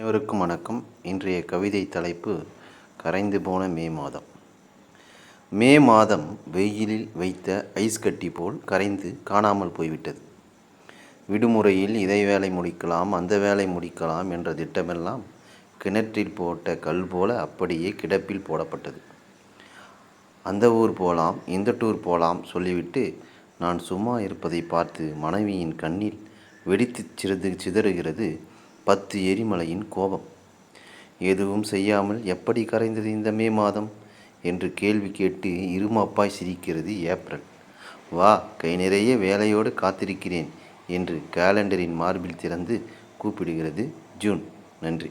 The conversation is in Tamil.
அனைவருக்கும் வணக்கம். இன்றைய கவிதை தலைப்பு கரைந்து போன மே மாதம். மே மாதம் வெயிலில் வைத்த ஐஸ் கட்டி போல் கரைந்து காணாமல் போய்விட்டது. விடுமுறையில் இதை வேலை முடிக்கலாம், அந்த வேலை முடிக்கலாம் என்ற திட்டமெல்லாம் கிணற்றில் போட்ட கல் போல அப்படியே கிடப்பில் போடப்பட்டது. அந்த ஊர் போகலாம், இந்த டூர் போகலாம் சொல்லிவிட்டு நான் சும்மா இருப்பதை பார்த்து மனைவியின் கண்ணில் வெடித்து சிதறுகிறது 10 எரிமலையின் கோபம். எதுவும் செய்யாமல் எப்படி கரைந்தது இந்த மே மாதம் என்று கேள்வி கேட்டு இருமாப்பாய் சிரிக்கிறது ஏப்ரல். வா, கை நிறைய வேலையோடு காத்திருக்கிறேன் என்று கேலண்டரின் மார்பில் திறந்து கூப்பிடுகிறது ஜூன். நன்றி.